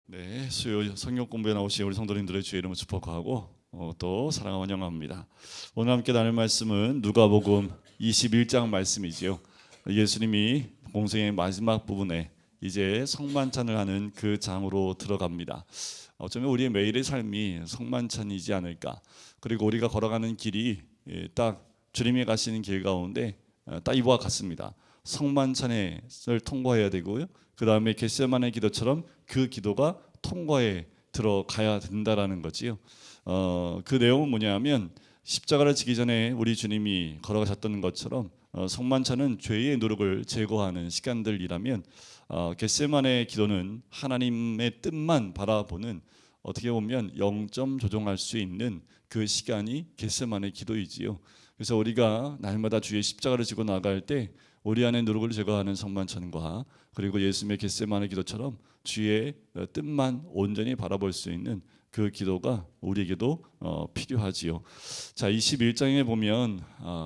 네, 수요 성경 공부에 나오신 우리 성도님들의 주의 이름을 축복하고 또 사랑하고 환영합니다. 오늘 함께 나눌 말씀은 누가복음 21장 말씀이지요. 예수님이 공생의 마지막 부분에 이제 성만찬을 하는 그 장으로 들어갑니다. 어쩌면 우리의 매일의 삶이 성만찬이지 않을까. 그리고 우리가 걸어가는 길이 딱 주님이 가시는 길 가운데 딱 이와 같습니다. 성만찬을 통과해야 되고요. 그 다음에 겟세마네 기도처럼 그 기도가 통과에 들어가야 된다라는 거지요. 그 내용은 뭐냐면 십자가를 지기 전에 우리 주님이 걸어가셨던 것처럼 성만찬은 죄의 누룩을 제거하는 시간들이라면 겟세마네 기도는 하나님의 뜻만 바라보는 어떻게 보면 0점 조종할 수 있는 그 시간이 겟세마네 기도이지요. 그래서 우리가 날마다 주의 십자가를 지고 나갈 때 우리 안에 누룩을 제거하는 성만찬과 그리고 예수님의 겟세마네 기도처럼 주의 뜻만 온전히 바라볼 수 있는 그 기도가 우리에게도 필요하지요. 자, 21장에 보면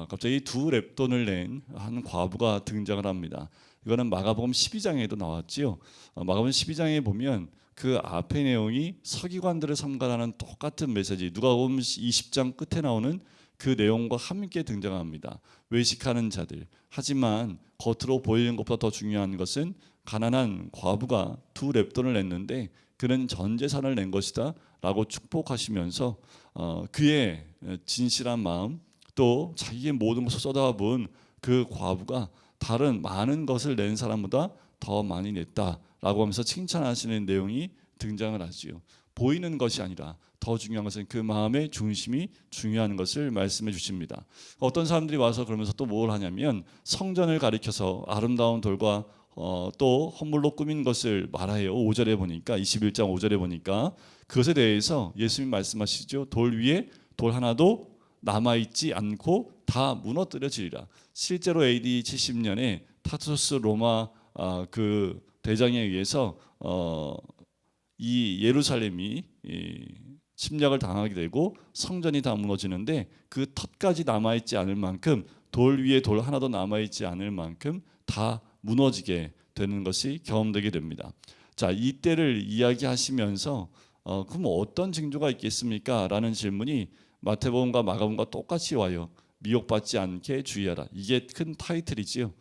갑자기 두 랩돈을 낸 한 과부가 등장을 합니다. 이거는 마가복음 12장에도 나왔지요. 마가복음 12장에 보면 그 앞의 내용이 서기관들을 삼가하는 똑같은 메시지, 누가복음 20장 끝에 나오는 그 내용과 함께 등장합니다. 외식하는 자들. 하지만 겉으로 보이는 것보다 더 중요한 것은 가난한 과부가 두 랩돈을 냈는데 그는 전 재산을 낸 것이다 라고 축복하시면서 그의 진실한 마음 또 자기의 모든 것을 쏟아부은 그 과부가 다른 많은 것을 낸 사람보다 더 많이 냈다라고 하면서 칭찬하시는 내용이 등장을 하지요. 보이는 것이 아니라 더 중요한 것은 그 마음의 중심이 중요한 것을 말씀해 주십니다. 어떤 사람들이 와서 그러면서 또 뭘 하냐면 성전을 가리켜서 아름다운 돌과 또 헌물로 꾸민 것을 말해요. 5절에 보니까 21장 5절에 보니까 그것에 대해서 예수님 말씀하시죠. 돌 위에 돌 하나도 남아있지 않고 다 무너뜨려지리라. 실제로 AD 70년에 타투스 로마 그 대장에 의해서 이 예루살렘이 침략을 당하게 되고 성전이 다 무너지는데 그 터까지 남아있지 않을 만큼 돌 위에 돌 하나도 남아있지 않을 만큼 다 무너지게 되는 것이 경험되게 됩니다. 자, 이때를 이야기하시면서 그럼 어떤 징조가 있겠습니까? 라는 질문이 마태복음과 마가복음과 똑같이 와요. 미혹받지 않게 주의하라. 이게 큰 타이틀이지요.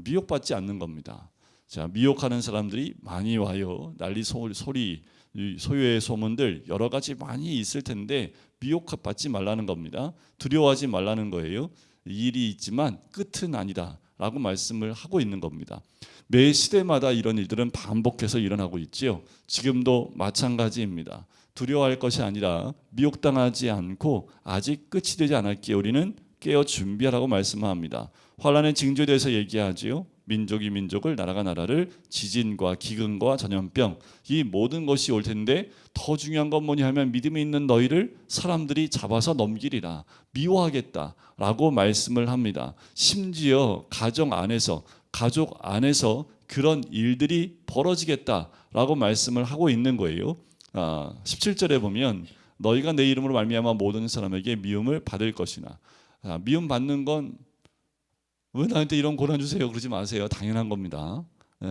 미혹받지 않는 겁니다. 자, 미혹하는 사람들이 많이 와요. 난리 소리, 소유의 소문들 여러 가지 많이 있을 텐데 미혹받지 말라는 겁니다. 두려워하지 말라는 거예요. 일이 있지만 끝은 아니다 라고 말씀을 하고 있는 겁니다. 매 시대마다 이런 일들은 반복해서 일어나고 있지요. 지금도 마찬가지입니다. 두려워할 것이 아니라 미혹당하지 않고 아직 끝이 되지 않았기에 우리는 깨어 준비하라고 말씀합니다. 환란의 징조에 대해서 얘기하지요. 민족이 민족을 나라가 나라를 지진과 기근과 전염병 이 모든 것이 올 텐데 더 중요한 건 뭐냐 하면 믿음이 있는 너희를 사람들이 잡아서 넘기리라 미워하겠다라고 말씀을 합니다. 심지어 가정 안에서 가족 안에서 그런 일들이 벌어지겠다라고 말씀을 하고 있는 거예요. 17절에 보면 너희가 내 이름으로 말미암아 모든 사람에게 미움을 받을 것이나 미움 받는 건 왜 나한테 이런 고난 주세요 그러지 마세요. 당연한 겁니다.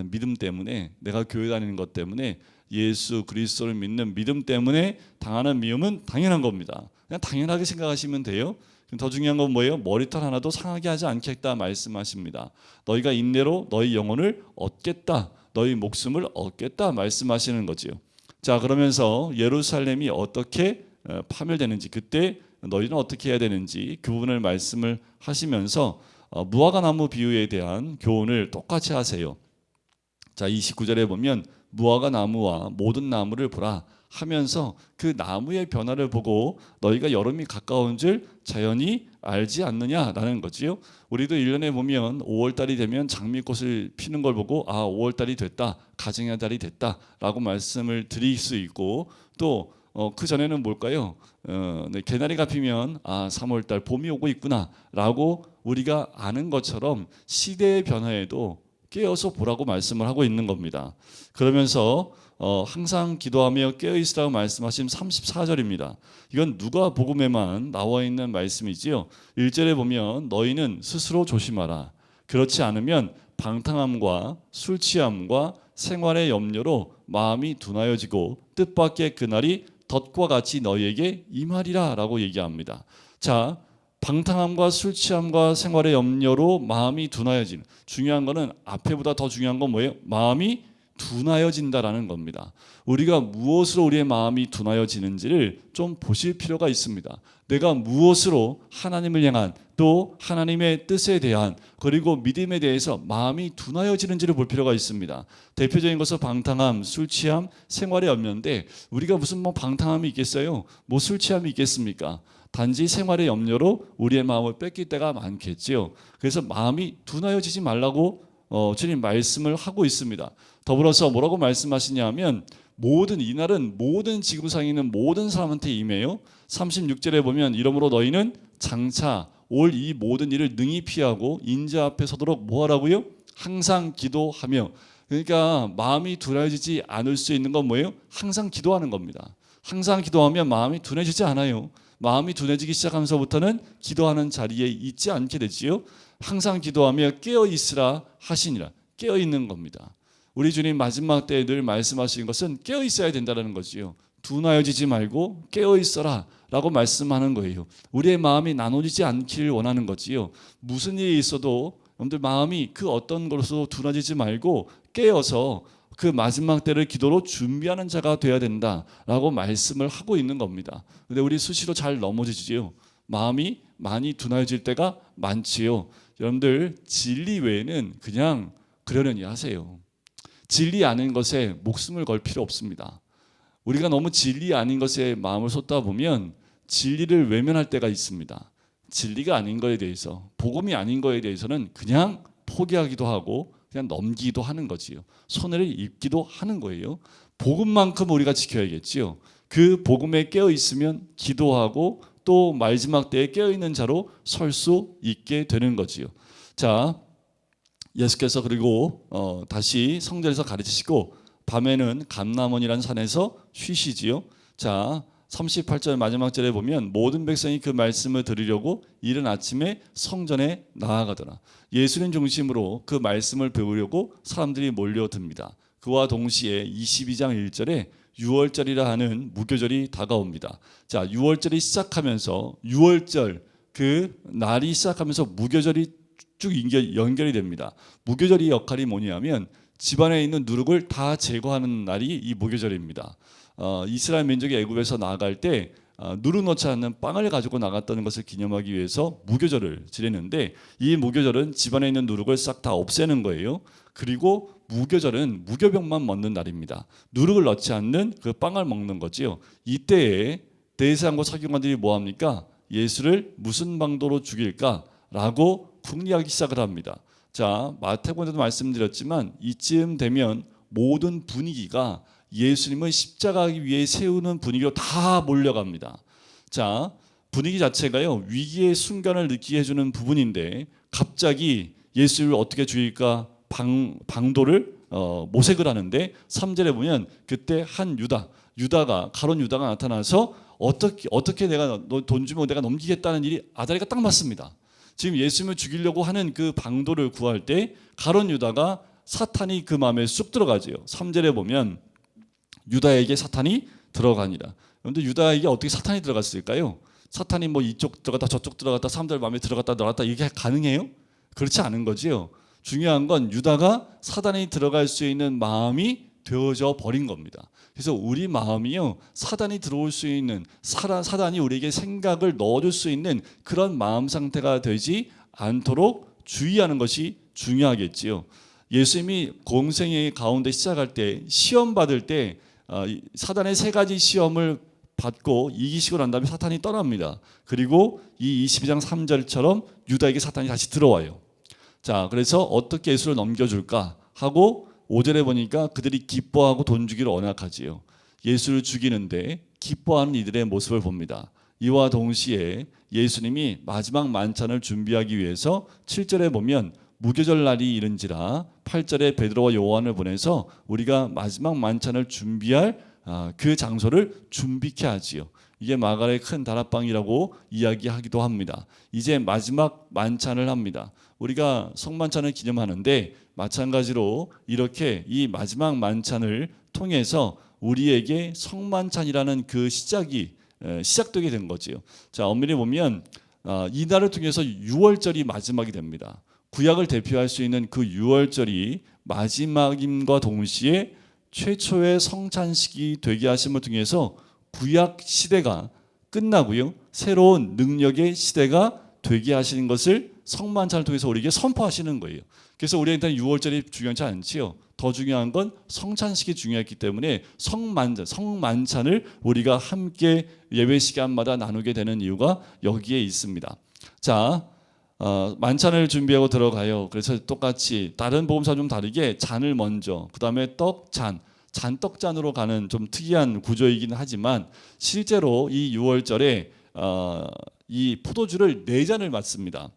믿음 때문에 내가 교회 다니는 것 때문에 예수 그리스도를 믿는 믿음 때문에 당하는 미움은 당연한 겁니다. 그냥 당연하게 생각하시면 돼요. 더 중요한 건 뭐예요? 머리털 하나도 상하게 하지 않겠다 말씀하십니다. 너희가 인내로 너희 영혼을 얻겠다. 너희 목숨을 얻겠다 말씀하시는 거지요. 자, 그러면서 예루살렘이 어떻게 파멸되는지 그때 너희는 어떻게 해야 되는지 그 부분을 말씀을 하시면서 무화과 나무 비유에 대한 교훈을 똑같이 하세요. 자, 29절에 보면 무화과 나무와 모든 나무를 보라 하면서 그 나무의 변화를 보고 너희가 여름이 가까운 줄 자연히 알지 않느냐라는 거지요. 우리도 1년에 보면 5월달이 되면 장미꽃을 피는 걸 보고 5월달이 됐다, 가정의 달이 됐다라고 말씀을 드릴 수 있고 또 그 전에는 뭘까요? 개나리가 피면 3월달 봄이 오고 있구나라고 우리가 아는 것처럼 시대의 변화에도 깨어서 보라고 말씀을 하고 있는 겁니다. 그러면서 항상 기도하며 깨어 있으라고 말씀하신 34절입니다. 이건 누가복음에만 나와 있는 말씀이지요. 1절에 보면 너희는 스스로 조심하라. 그렇지 않으면 방탕함과 술 취함과 생활의 염려로 마음이 둔하여지고 뜻밖의 그날이 덫과 같이 너희에게 임하리라 라고 얘기합니다. 자, 방탕함과 술 취함과 생활의 염려로 마음이 둔하여지는, 중요한 거는 앞에보다 더 중요한 건 뭐예요? 마음이 둔하여진다라는 겁니다. 우리가 무엇으로 우리의 마음이 둔하여지는지를 좀 보실 필요가 있습니다. 내가 무엇으로 하나님을 향한, 또 하나님의 뜻에 대한, 그리고 믿음에 대해서 마음이 둔하여지는지를 볼 필요가 있습니다. 대표적인 것은 방탕함, 술 취함, 생활의 염려인데, 우리가 무슨 뭐 방탕함이 있겠어요? 뭐 술 취함이 있겠습니까? 단지 생활의 염려로 우리의 마음을 뺏길 때가 많겠지요. 그래서 마음이 둔하여지지 말라고 주님 말씀을 하고 있습니다. 더불어서 뭐라고 말씀하시냐면, 이날은 모든 지구상에 있는 모든 사람한테 임해요. 36절에 보면, 이러므로 너희는 장차 올 이 모든 일을 능히 피하고 인자 앞에 서도록 뭐하라고요? 항상 기도하며. 그러니까 마음이 둔해지지 않을 수 있는 건 뭐예요? 항상 기도하는 겁니다. 항상 기도하면 마음이 둔해지지 않아요. 마음이 둔해지기 시작하면서부터는 기도하는 자리에 있지 않게 되지요. 항상 기도하며 깨어 있으라 하시니라. 깨어 있는 겁니다. 우리 주님 마지막 때에 늘 말씀하시는 것은 깨어 있어야 된다는 거지요. 둔하여지지 말고 깨어 있어라 라고 말씀하는 거예요. 우리의 마음이 나눠지지 않기를 원하는 거지요. 무슨 일이 있어도 여러분들 마음이 그 어떤 것으로 둔하지지 말고 깨어서 그 마지막 때를 기도로 준비하는 자가 되어야 된다라고 말씀을 하고 있는 겁니다. 근데 우리 수시로 잘 넘어지지요. 마음이 많이 둔하여질 때가 많지요. 여러분들 진리 외에는 그냥 그러려니 하세요. 진리 아닌 것에 목숨을 걸 필요 없습니다. 우리가 너무 진리 아닌 것에 마음을 쏟다 보면 진리를 외면할 때가 있습니다. 진리가 아닌 거에 대해서, 복음이 아닌 거에 대해서는 그냥 포기하기도 하고 그냥 넘기기도 하는 거지요. 손해를 입기도 하는 거예요. 복음만큼 우리가 지켜야겠지요. 그 복음에 깨어 있으면 기도하고 또 마지막 때에 깨어 있는 자로 설 수 있게 되는 거지요. 자, 예수께서 그리고 다시 성전에서 가르치시고 밤에는 감람원이라는 산에서 쉬시지요. 자, 38절 마지막 절에 보면, 모든 백성이 그 말씀을 들으려고 이른 아침에 성전에 나아가더라. 예수님 중심으로 그 말씀을 배우려고 사람들이 몰려듭니다. 그와 동시에 22장 1절에 유월절이라 하는 무교절이 다가옵니다. 자, 유월절이 시작하면서, 유월절 그 날이 시작하면서 무교절이 쭉 연결이 됩니다. 무교절의 역할이 뭐냐면 집안에 있는 누룩을 다 제거하는 날이 이 무교절입니다. 이스라엘 민족이 애굽에서 나아갈 때 누룩 넣지 않는 빵을 가지고 나갔다는 것을 기념하기 위해서 무교절을 지내는데, 이 무교절은 집안에 있는 누룩을 싹 다 없애는 거예요. 그리고 무교절은 무교병만 먹는 날입니다. 누룩을 넣지 않는 그 빵을 먹는 거지요. 이때에 대제사장과 서기관들이 뭐합니까? 예수를 무슨 방도로 죽일까라고 궁리하기 시작을 합니다. 자, 마태복음에도 말씀드렸지만 이쯤 되면 모든 분위기가 예수님을 십자가하기 위해 세우는 분위기로 다 몰려갑니다. 자, 분위기 자체가요, 위기의 순간을 느끼게 해주는 부분인데, 갑자기 예수를 어떻게 죽일까 방도를 모색을 하는데, 3절에 보면 그때 한 유다가 가룟 유다가 나타나서 어떻게 내가 너 돈 주면 내가 넘기겠다는 일이 아다리가 딱 맞습니다. 지금 예수님을 죽이려고 하는 그 방도를 구할 때 가룟 유다가 사탄이 그 마음에 쑥 들어가지요. 3절에 보면 유다에게 사탄이 들어가니라. 그런데 유다에게 어떻게 사탄이 들어갔을까요? 사탄이 뭐 이쪽 들어갔다 저쪽 들어갔다 사람들 마음에 들어갔다 나갔다 이게 가능해요? 그렇지 않은 거지요. 중요한 건 유다가 사탄이 들어갈 수 있는 마음이 되어져 버린 겁니다. 그래서 우리 마음이요, 사단이 들어올 수 있는, 사단이 우리에게 생각을 넣어줄 수 있는 그런 마음 상태가 되지 않도록 주의하는 것이 중요하겠지요. 예수님이 공생의 가운데 시작할 때, 시험 받을 때 사단의 세 가지 시험을 받고 이기시고 난 다음에 사탄이 떠납니다. 그리고 이 22장 3절처럼 유다에게 사탄이 다시 들어와요. 자, 그래서 어떻게 예수를 넘겨줄까 하고 5절에 보니까 그들이 기뻐하고 돈 주기를 언약하지요. 예수를 죽이는데 기뻐하는 이들의 모습을 봅니다. 이와 동시에 예수님이 마지막 만찬을 준비하기 위해서 7절에 보면 무교절 날이 이른지라 8절에 베드로와 요한을 보내서 우리가 마지막 만찬을 준비할 그 장소를 준비케 하지요. 이게 마가의 큰 다락방이라고 이야기하기도 합니다. 이제 마지막 만찬을 합니다. 우리가 성만찬을 기념하는데 마찬가지로 이렇게 이 마지막 만찬을 통해서 우리에게 성만찬이라는 그 시작되게 된 거지요. 자, 엄밀히 보면 이날을 통해서 유월절이 마지막이 됩니다. 구약을 대표할 수 있는 그 유월절이 마지막임과 동시에 최초의 성찬식이 되게 하심을 통해서 구약 시대가 끝나고요, 새로운 능력의 시대가 되게 하시는 것을 성만찬을 통해서 우리에게 선포하시는 거예요. 그래서 우리한테는 유월절이 중요하지 않지요. 더 중요한 건 성찬식이 중요했기 때문에 성만찬을 우리가 함께 예배 시간마다 나누게 되는 이유가 여기에 있습니다. 자, 만찬을 준비하고 들어가요. 그래서 똑같이 다른 복음서 좀 다르게 잔을 먼저, 그 다음에 잔떡잔으로 가는 좀 특이한 구조이긴 하지만 실제로 이 유월절에 이 포도주를 4잔을 받습니다.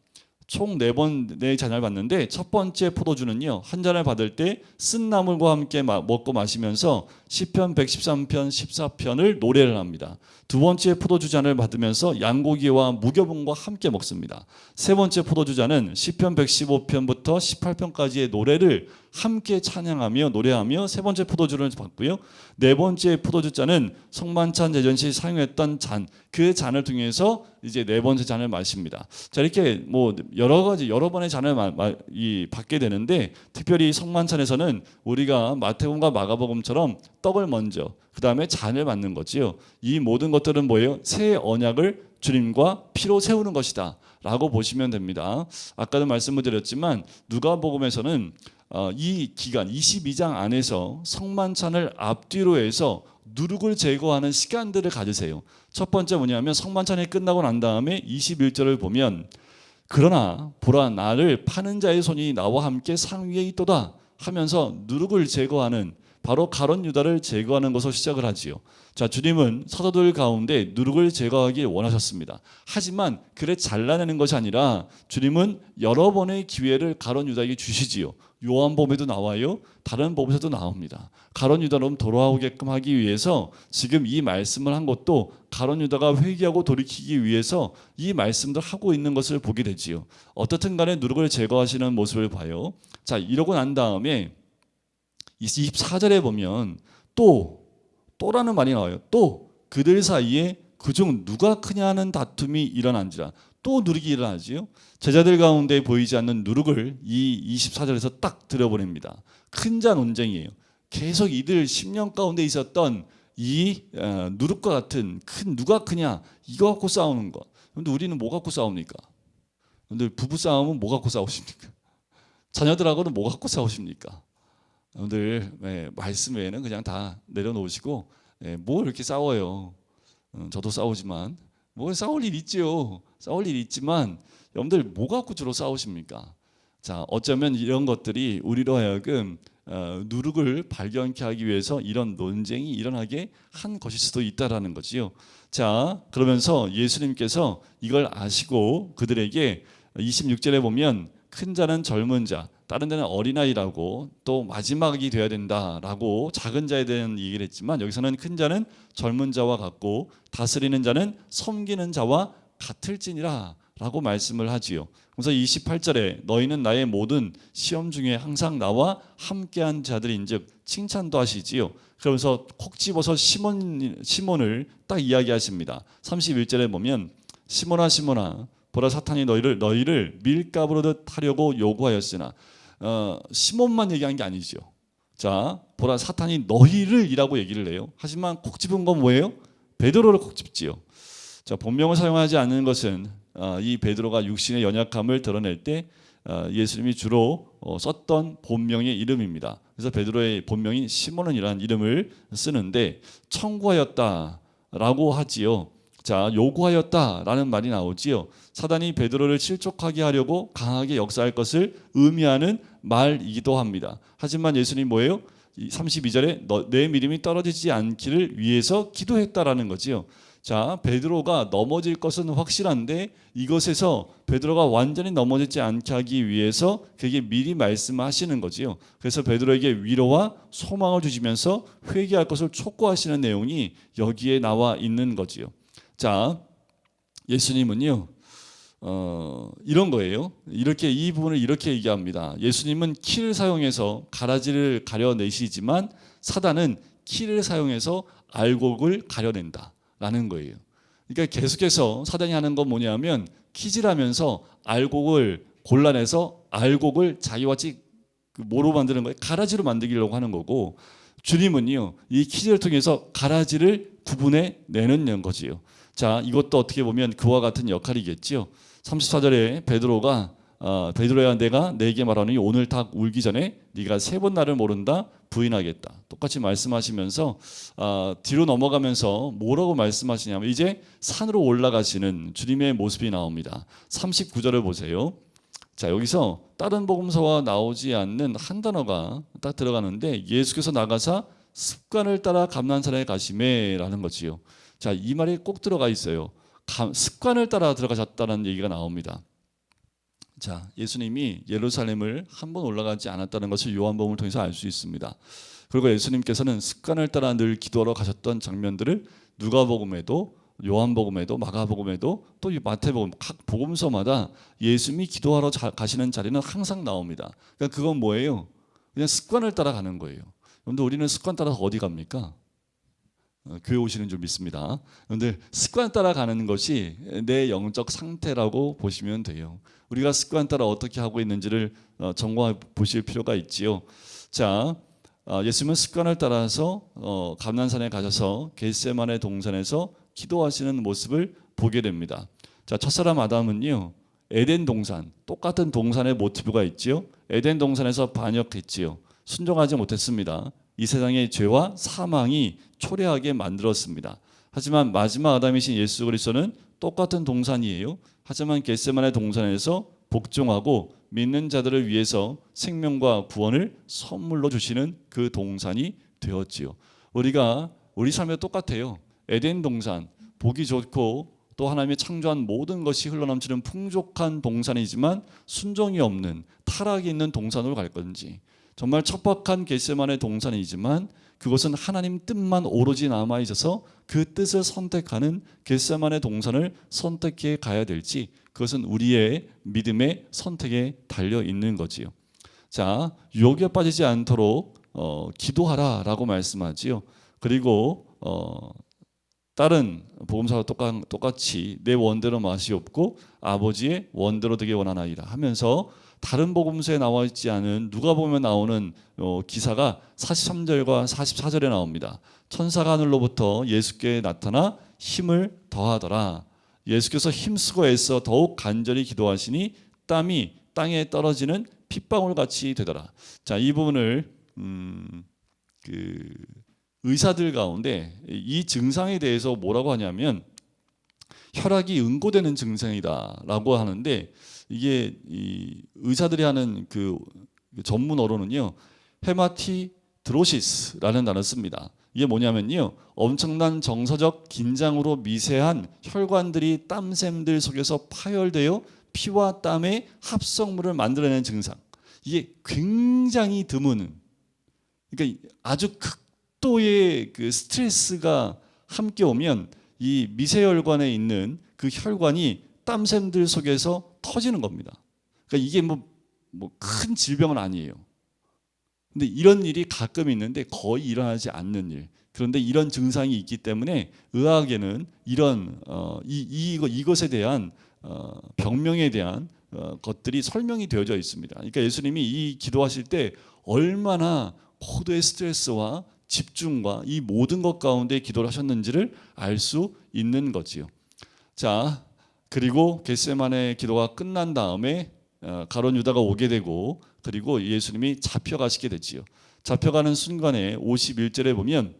총 4번 잔을 받는데 첫 번째 포도주는요, 한 잔을 받을 때 쓴나물과 함께 먹고 마시면서 시편 113편 14편을 노래를 합니다. 두 번째 포도주 잔을 받으면서 양고기와 무교분과 함께 먹습니다. 세 번째 포도주 잔은 시편 115편부터 18편까지의 노래를 함께 찬양하며 노래하며 세 번째 포도주를 받고요. 네 번째 포도주 잔은 성만찬 제전 시 사용했던 잔, 그 잔을 통해서 이제 네 번째 잔을 마십니다. 자, 이렇게 뭐 여러 번의 잔을 받게 되는데, 특별히 성만찬에서는 우리가 마태복음과 마가복음처럼 떡을 먼저, 그 다음에 잔을 받는 거지요. 이 모든 것들은 뭐예요? 새 언약을 주님과 피로 세우는 것이다 라고 보시면 됩니다. 아까도 말씀을 드렸지만 누가복음에서는 이 기간 22장 안에서 성만찬을 앞뒤로 해서 누룩을 제거하는 시간들을 가지세요. 첫 번째 뭐냐면 성만찬이 끝나고 난 다음에 21절을 보면, 그러나 보라, 나를 파는 자의 손이 나와 함께 상 위에 있도다 하면서 누룩을 제거하는, 바로 가룟 유다를 제거하는 것으로 시작을 하지요. 자, 주님은 사도들 가운데 누룩을 제거하기 원하셨습니다. 하지만 그래 잘라내는 것이 아니라 주님은 여러 번의 기회를 가룟 유다에게 주시지요. 요한복음에도 나와요. 다른 복음에도 나옵니다. 가룟 유다로 돌아오게끔 하기 위해서 지금 이 말씀을 한 것도 가룟 유다가 회개하고 돌이키기 위해서 이 말씀들 하고 있는 것을 보게 되지요. 어떻든 간에 누룩을 제거하시는 모습을 봐요. 자, 이러고 난 다음에 24절에 보면 또라는 말이 나와요. 또 그들 사이에 그중 누가 크냐는 다툼이 일어난지라. 또 누룩이 일어나지요. 제자들 가운데 보이지 않는 누룩을 이 24절에서 딱 들여버립니다. 큰 자 논쟁이에요. 계속 이들 10년 가운데 있었던 이 누룩과 같은 누가 크냐, 이거 갖고 싸우는 거. 그런데 우리는 뭐 갖고 싸웁니까? 여러분들 부부 싸움은 뭐 갖고 싸우십니까? 자녀들하고는 뭐 갖고 싸우십니까? 여러분들 말씀 외에는 그냥 다 내려놓으시고 뭘 이렇게 싸워요. 저도 싸우지만 뭐 싸울 일 있지요. 싸울 일 있지만 여러분들 뭐 갖고 주로 싸우십니까? 자, 어쩌면 이런 것들이 우리로 하여금 누룩을 발견케 하기 위해서 이런 논쟁이 일어나게 한 것일 수도 있다라는 거지요. 자, 그러면서 예수님께서 이걸 아시고 그들에게 26절에 보면 큰 자는 젊은 자, 다른 데는 어린아이라고, 또 마지막이 되어야 된다라고 작은 자에 대한 얘기를 했지만 여기서는 큰 자는 젊은 자와 같고 다스리는 자는 섬기는 자와 같을지니라 라고 말씀을 하지요. 그래서 28절에 너희는 나의 모든 시험 중에 항상 나와 함께한 자들인즉 칭찬도 하시지요. 그러면서 콕 집어서 시몬을 딱 이야기하십니다. 31절에 보면 시몬아 시몬아 보라 사탄이 너희를 밀가부로 하려고 요구하였으나, 시몬만 얘기한 게 아니죠. 자, 보라 사탄이 너희를이라고 얘기를 해요. 하지만 콕 집은 건 뭐예요? 베드로를 콕 집지요. 자, 본명을 사용하지 않는 것은 이 베드로가 육신의 연약함을 드러낼 때 예수님이 주로 썼던 본명의 이름입니다. 그래서 베드로의 본명인 시몬이라는 이름을 쓰는데 청구하였다라고 하지요. 자, 요구하였다라는 말이 나오지요. 사단이 베드로를 실족하게 하려고 강하게 역사할 것을 의미하는 말이기도 합니다. 하지만 예수님 뭐예요? 32절에 내 믿음이 떨어지지 않기를 위해서 기도했다라는 거지요. 자, 베드로가 넘어질 것은 확실한데 이것에서 베드로가 완전히 넘어지지 않게 하기 위해서 그에게 미리 말씀하시는 거지요. 그래서 베드로에게 위로와 소망을 주시면서 회개할 것을 촉구하시는 내용이 여기에 나와 있는 거지요. 자, 예수님은요 이런 거예요. 이렇게 이 부분을 이렇게 얘기합니다. 예수님은 키를 사용해서 가라지를 가려내시지만 사단은 키를 사용해서 알곡을 가려낸다라는 거예요. 그러니까 계속해서 사단이 하는 건 뭐냐면 키질하면서 알곡을 골라내서 알곡을 자기같이 뭐로 만드는 거예요? 가라지로 만들려고 하는 거고, 주님은요 이 키질을 통해서 가라지를 구분해 내는 거지요. 자, 이것도 어떻게 보면 그와 같은 역할이겠죠. 34절에 베드로야 내가 네게 말하노니 오늘 닭 울기 전에 네가 3번 나를 모른다 부인하겠다. 똑같이 말씀하시면서 뒤로 넘어가면서 뭐라고 말씀하시냐면 이제 산으로 올라가시는 주님의 모습이 나옵니다. 39절을 보세요. 자, 여기서 다른 복음서와 나오지 않는 한 단어가 딱 들어가는데 예수께서 나가사 습관을 따라 감난산에 가시매라는 거지요. 자, 이 말이 꼭 들어가 있어요. 습관을 따라 들어가셨다는 얘기가 나옵니다. 자, 예수님이 예루살렘을 한 번 올라가지 않았다는 것을 요한복음을 통해서 알 수 있습니다. 그리고 예수님께서는 습관을 따라 늘 기도하러 가셨던 장면들을 누가복음에도 요한복음에도 마가복음에도 또 마태복음 각 복음서마다 예수님이 기도하러 가시는 자리는 항상 나옵니다. 그러니까 그건 뭐예요? 그냥 습관을 따라가는 거예요. 그런데 우리는 습관 따라서 어디 갑니까? 교회 오시는 줄 믿습니다. 그런데 습관 따라가는 것이 내 영적 상태라고 보시면 돼요. 우리가 습관 따라 어떻게 하고 있는지를 점검해 보실 필요가 있지요. 자, 예수님은 습관을 따라서 감난산에 가셔서 겟세마네 동산에서 기도하시는 모습을 보게 됩니다. 자, 첫사람 아담은요 에덴 동산, 똑같은 동산의 모티브가 있지요. 에덴 동산에서 반역했지요. 순종하지 못했습니다. 이 세상의 죄와 사망이 초래하게 만들었습니다. 하지만 마지막 아담이신 예수 그리스도는 똑같은 동산이에요. 하지만 겟세마네 동산에서 복종하고 믿는 자들을 위해서 생명과 구원을 선물로 주시는 그 동산이 되었지요. 우리 삶에 똑같아요. 에덴 동산, 보기 좋고 또 하나님의 창조한 모든 것이 흘러넘치는 풍족한 동산이지만 순종이 없는 타락이 있는 동산으로 갈 건지, 정말 척박한 겟세마네 동산이지만 그것은 하나님 뜻만 오로지 남아 있어서 그 뜻을 선택하는 겟세마네 동산을 선택해 가야 될지, 그것은 우리의 믿음의 선택에 달려 있는 거지요. 자, 유혹에 빠지지 않도록 기도하라라고 말씀하지요. 그리고 다른 복음서와 똑같이 내 원대로 맛이 없고 아버지의 원대로 되게 원하나이다 하면서 다른 복음서에 나와 있지 않은 누가복음에 나오는 기사가 43절과 44절에 나옵니다. 천사가 하늘로부터 예수께 나타나 힘을 더하더라. 예수께서 힘쓰고 애써 더욱 간절히 기도하시니 땀이 땅에 떨어지는 핏방울같이 되더라. 자, 이 부분을 의사들 가운데 이 증상에 대해서 뭐라고 하냐면 혈압이 응고되는 증상이다라고 하는데, 이게 이 의사들이 하는 그 전문어로는요 헤마티드로시스라는 단어를 씁니다. 이게 뭐냐면요 엄청난 정서적 긴장으로 미세한 혈관들이 땀샘들 속에서 파열되어 피와 땀의 합성물을 만들어내는 증상. 이게 굉장히 드문, 그러니까 아주 극도의 그 스트레스가 함께 오면 이 미세혈관에 있는 그 혈관이 땀샘들 속에서 터지는 겁니다. 그러니까 이게 뭐 큰 질병은 아니에요. 근데 이런 일이 가끔 있는데 거의 일어나지 않는 일. 그런데 이런 증상이 있기 때문에 의학에는 이런 이것에 대한 병명에 대한 것들이 설명이 되어져 있습니다. 그러니까 예수님이 이 기도하실 때 얼마나 고도의 스트레스와 집중과 이 모든 것 가운데 기도를 하셨는지를 알 수 있는 거지요. 자, 그리고 겟세마네 기도가 끝난 다음에 가룟 유다가 오게 되고, 그리고 예수님이 잡혀가시게 됐지요. 잡혀가는 순간에 51절에 보면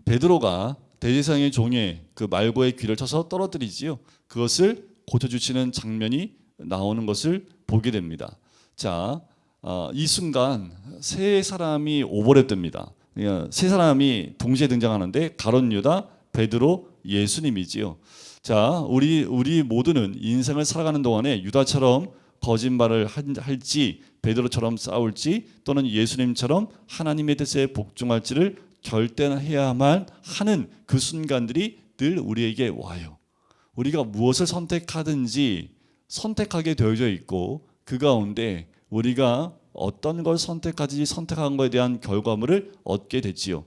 베드로가 대제사장의 종의 그 말고의 귀를 쳐서 떨어뜨리지요. 그것을 고쳐주시는 장면이 나오는 것을 보게 됩니다. 자, 이 순간 세 사람이 오버랩됩니다. 세 사람이 동시에 등장하는데 가룟 유다, 베드로, 예수님이지요. 자, 우리 모두는 인생을 살아가는 동안에 유다처럼 거짓말을 할지, 베드로처럼 싸울지, 또는 예수님처럼 하나님의 뜻에 복종할지를 결단해야만 하는 그 순간들이 늘 우리에게 와요. 우리가 무엇을 선택하든지 선택하게 되어져 있고 그 가운데 우리가 어떤 걸 선택하든지 선택한 것에 대한 결과물을 얻게 됐지요.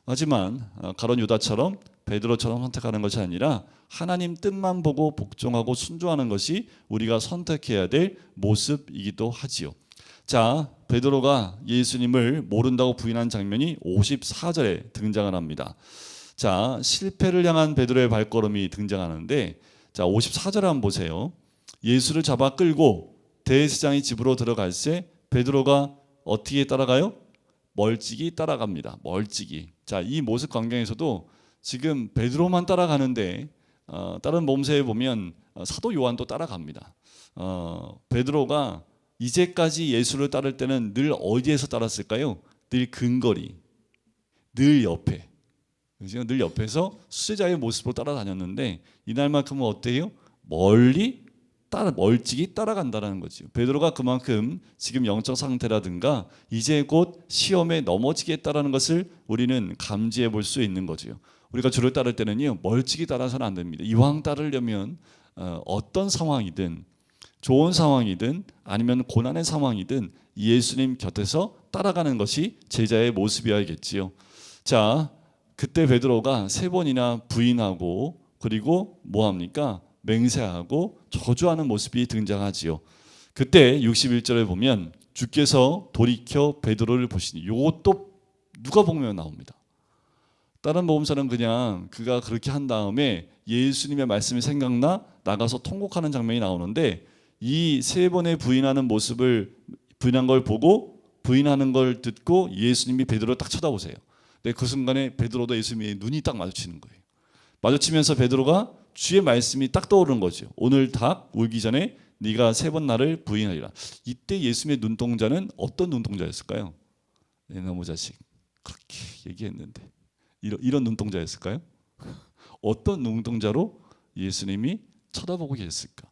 하지만 가룟 유다처럼 베드로처럼 선택하는 것이 아니라 하나님 뜻만 보고 복종하고 순종하는 것이 우리가 선택해야 될 모습이기도 하지요. 자, 베드로가 예수님을 모른다고 부인한 장면이 54절에 등장을 합니다. 자, 실패를 향한 베드로의 발걸음이 등장하는데, 자, 54절에 한번 보세요. 예수를 잡아 끌고 대제사장의 집으로 들어갈새 베드로가 어떻게 따라가요? 멀찍이 따라갑니다. 멀찍이. 자, 이 모습 광경에서도 지금 베드로만 따라가는데 다른 모험서에 보면 사도 요한도 따라갑니다. 베드로가 이제까지 예수를 따를 때는 늘 어디에서 따랐을까요? 늘 근거리, 늘 옆에, 늘 옆에서 수제자의 모습으로 따라다녔는데 이날만큼은 어때요? 멀찍이 따라간다는 거죠. 베드로가 그만큼 지금 영적 상태라든가 이제 곧 시험에 넘어지겠다라는 것을 우리는 감지해 볼 수 있는 거죠. 우리가 주를 따를 때는요, 멀찍이 따라서는 안 됩니다. 이왕 따르려면 어떤 상황이든, 좋은 상황이든 아니면 고난의 상황이든 예수님 곁에서 따라가는 것이 제자의 모습이어야겠지요. 자, 그때 베드로가 3번이나 부인하고 그리고 뭐합니까? 맹세하고 저주하는 모습이 등장하지요. 그때 61절에 보면 주께서 돌이켜 베드로를 보시니, 이것도 누가 보면 나옵니다. 다른 복음서는 그냥 그가 그렇게 한 다음에 예수님의 말씀이 생각나 나가서 통곡하는 장면이 나오는데, 이 3번의 부인하는 모습을, 부인한 걸 보고 부인하는 걸 듣고 예수님이 베드로를 딱 쳐다보세요. 근데 그 순간에 베드로도 예수님의 눈이 딱 마주치는 거예요. 마주치면서 베드로가 주의 말씀이 딱 떠오르는 거죠. 오늘 닭 울기 전에 네가 3번 나를 부인하리라. 이때 예수님의 눈동자는 어떤 눈동자였을까요? 내 너무 자식, 그렇게 얘기했는데 이런 눈동자였을까요? 어떤 눈동자로 예수님이 쳐다보고 계셨을까?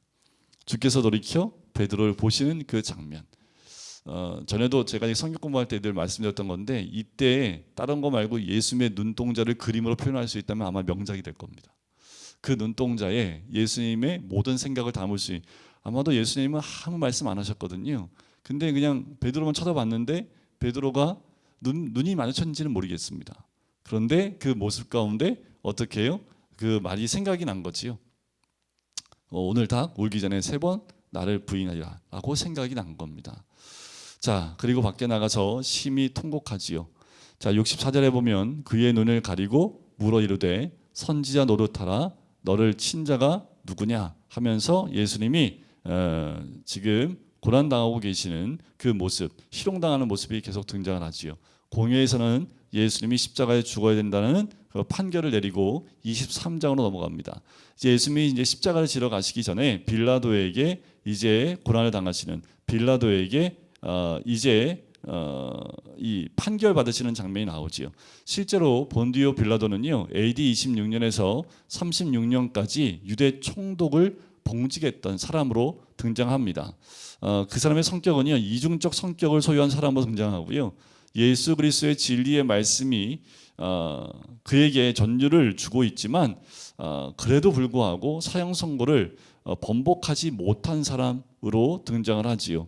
주께서 돌이켜 베드로를 보시는 그 장면. 전에도 제가 성경 공부할 때 늘 말씀드렸던 건데, 이때 다른 거 말고 예수님의 눈동자를 그림으로 표현할 수 있다면 아마 명작이 될 겁니다. 그 눈동자에 예수님의 모든 생각을 담을 수 있는, 아마도 예수님은 아무 말씀 안 하셨거든요. 근데 그냥 베드로만 쳐다봤는데 베드로가 눈이 마주쳤는지는 모르겠습니다. 그런데 그 모습 가운데 어떻게 해요? 그 말이 생각이 난 거지요. 오늘 닭 울기 전에 3번 나를 부인하리라 라고 생각이 난 겁니다. 자, 그리고 밖에 나가서 심히 통곡하지요. 자, 64절에 보면 그의 눈을 가리고 물어 이르되 선지자 노릇하라, 너를 친 자가 누구냐 하면서 예수님이 지금 고난당하고 계시는 그 모습, 희롱당하는 모습이 계속 등장을 하지요. 공회에서는 예수님이 십자가에 죽어야 된다는 그 판결을 내리고 23장으로 넘어갑니다. 이제 예수님이 이제 십자가를 지러 가시기 전에 빌라도에게 이제 고난을 당하시는 빌라도에게 이제 이 판결 받으시는 장면이 나오지요. 실제로 본디오 빌라도는요, AD 26년에서 36년까지 유대 총독을 봉직했던 사람으로 등장합니다. 그 사람의 성격은요, 이중적 성격을 소유한 사람으로 등장하고요. 예수 그리스도의 진리의 말씀이 그에게 전율을 주고 있지만 그래도 불구하고 사형 선고를 번복하지 못한 사람으로 등장을 하지요.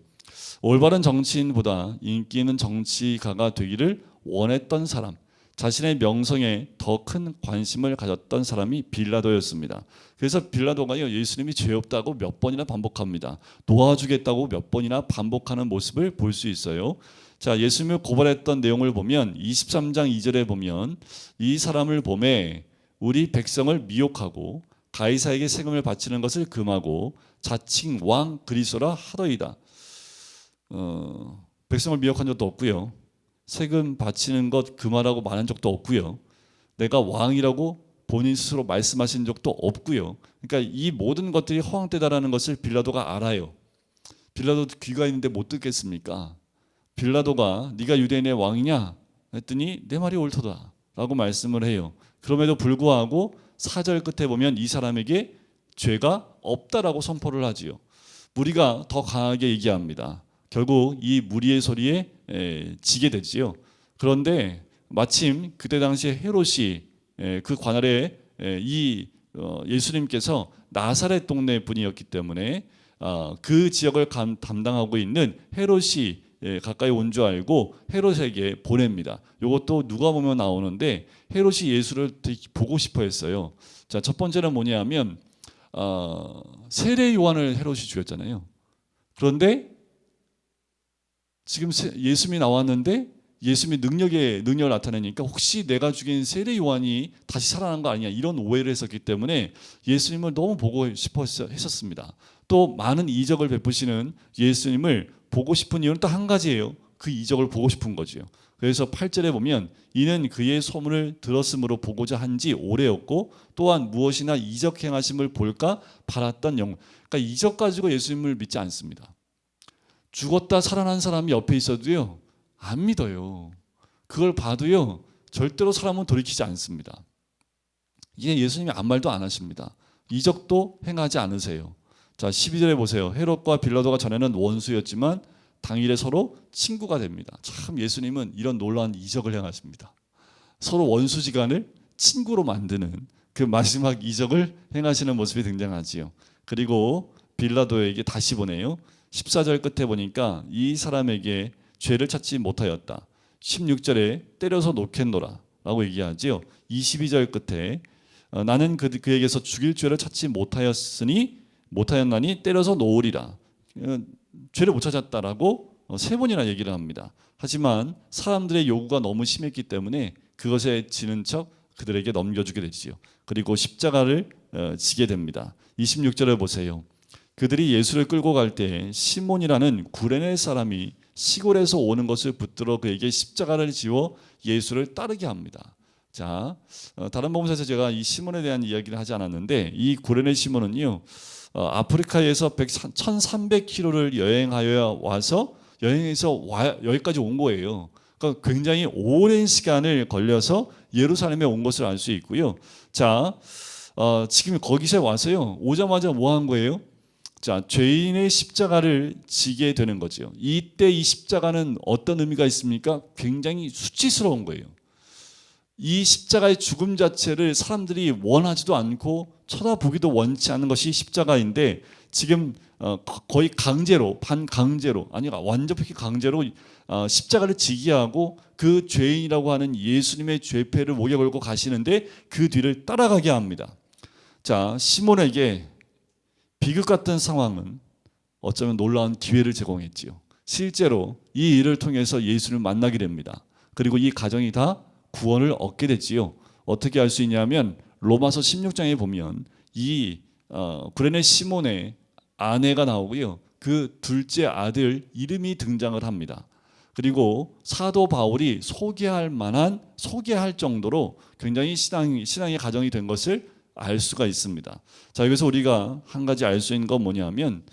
올바른 정치인보다 인기 있는 정치가가 되기를 원했던 사람, 자신의 명성에 더 큰 관심을 가졌던 사람이 빌라도였습니다. 그래서 빌라도가요, 예수님이 죄 없다고 몇 번이나 반복합니다. 도와주겠다고 몇 번이나 반복하는 모습을 볼 수 있어요. 자, 예수님을 고발했던 내용을 보면 23장 2절에 보면 이 사람을 보매 우리 백성을 미혹하고 가이사에게 세금을 바치는 것을 금하고 자칭 왕 그리스도라 하더이다. 백성을 미혹한 적도 없고요. 세금 바치는 것 금하라고 말한 적도 없고요. 내가 왕이라고 본인 스스로 말씀하신 적도 없고요. 그러니까 이 모든 것들이 허황되다라는 것을 빌라도가 알아요. 빌라도도 귀가 있는데 못 듣겠습니까? 빌라도가 네가 유대인의 왕이냐 했더니 내 말이 옳도다 라고 말씀을 해요. 그럼에도 불구하고 4절 끝에 보면 이 사람에게 죄가 없다라고 선포를 하지요. 무리가 더 강하게 얘기합니다. 결국 이 무리의 소리에 지게 되지요. 그런데 마침 그때 당시에 헤롯이 그 관할에 예수님께서 나사렛 동네 분이었기 때문에 그 지역을 담당하고 있는 헤롯이 가까이 온 줄 알고 헤롯에게 보냅니다. 이것도 누가 보면 나오는데 헤롯이 예수를 되게 보고 싶어 했어요. 자, 첫 번째는 뭐냐면 세례 요한을 헤롯이 죽였잖아요. 그런데 지금 예수님이 나왔는데 예수님이 능력을 나타내니까 혹시 내가 죽인 세례 요한이 다시 살아난 거 아니냐 이런 오해를 했었기 때문에 예수님을 너무 보고 싶어 했었습니다. 또 많은 이적을 베푸시는 예수님을 보고 싶은 이유는 딱 한 가지예요. 그 이적을 보고 싶은 거죠. 그래서 8절에 보면 이는 그의 소문을 들었으므로 보고자 한지 오래였고 또한 무엇이나 이적 행하심을 볼까 바랐던 영혼. 그러니까 이적 가지고 예수님을 믿지 않습니다. 죽었다 살아난 사람이 옆에 있어도요 안 믿어요. 그걸 봐도요 절대로 사람은 돌이키지 않습니다. 이게 예수님이 아무 말도 안 하십니다. 이적도 행하지 않으세요. 자, 12절에 보세요. 헤롯과 빌라도가 전에는 원수였지만 당일에 서로 친구가 됩니다. 참 예수님은 이런 놀라운 이적을 행하십니다. 서로 원수지간을 친구로 만드는 그 마지막 이적을 행하시는 모습이 등장하지요. 그리고 빌라도에게 다시 보내요. 14절 끝에 보니까 이 사람에게 죄를 찾지 못하였다. 16절에 때려서 놓겠노라 라고 얘기하지요. 22절 끝에 나는 그에게서 죽일 죄를 찾지 못하였나니 때려서 놓으리라. 죄를 못 찾았다라고 3번이나 얘기를 합니다. 하지만 사람들의 요구가 너무 심했기 때문에 그것에 지는 척 그들에게 넘겨주게 되지요. 그리고 십자가를 지게 됩니다. 26절을 보세요. 그들이 예수를 끌고 갈 때 시몬이라는 구레네 사람이 시골에서 오는 것을 붙들어 그에게 십자가를 지워 예수를 따르게 합니다. 자, 다른 복음서에서 제가 이 시몬에 대한 이야기를 하지 않았는데 이 구레네 시몬은요 아프리카에서 1300km를 여행해서 여기까지 온 거예요. 그러니까 굉장히 오랜 시간을 걸려서 예루살렘에 온 것을 알 수 있고요. 자, 지금 거기서 와서요 오자마자 뭐 한 거예요? 자, 죄인의 십자가를 지게 되는 거죠. 이때 이 십자가는 어떤 의미가 있습니까? 굉장히 수치스러운 거예요. 이 십자가의 죽음 자체를 사람들이 원하지도 않고 쳐다보기도 원치 않는 것이 십자가인데 지금 거의 강제로 반강제로 아니가 완전히 강제로 십자가를 지게 하고 그 죄인이라고 하는 예수님의 죄패를 목에 걸고 가시는데 그 뒤를 따라가게 합니다. 자, 시몬에게 비극 같은 상황은 어쩌면 놀라운 기회를 제공했지요. 실제로 이 일을 통해서 예수를 만나게 됩니다. 그리고 이 가정이 다 구원을 얻게 됐지요. 어떻게 알 수 있냐면 로마서 16장에 보면 이 구레네 시몬의 아내가 나오고요. 그 둘째 아들 이름이 등장을 합니다. 그리고 사도 바울이 소개할 정도로 굉장히 신앙의 가정이 된 것을 알 수가 있습니다. 자, 여기서 우리가 한 가지 알 수 있는 건 뭐냐면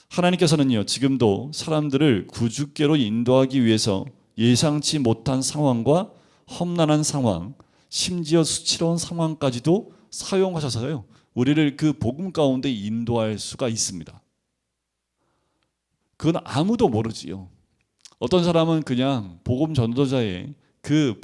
하나님께서는요 지금도 사람들을 구주께로 인도하기 위해서 예상치 못한 상황과 험난한 상황, 심지어 수치로운 상황까지도 사용하셔서요 우리를 그 복음 가운데 인도할 수가 있습니다. 그건 아무도 모르지요. 어떤 사람은 그냥 복음 전도자의 그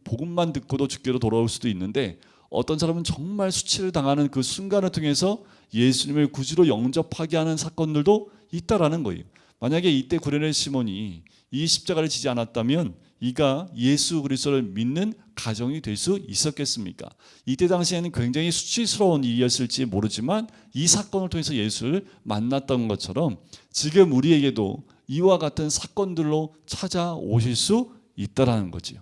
복음만 듣고도 주께로 돌아올 수도 있는데 어떤 사람은 정말 수치를 당하는 그 순간을 통해서 예수님을 구주로 영접하게 하는 사건들도 있다라는 거예요. 만약에 이때 구레네 시몬이 이 십자가를 지지 않았다면 이가 예수 그리스도를 믿는 가정이 될 수 있었겠습니까? 이때 당시에는 굉장히 수치스러운 일이었을지 모르지만 이 사건을 통해서 예수를 만났던 것처럼 지금 우리에게도 이와 같은 사건들로 찾아오실 수 있다라는 거지요.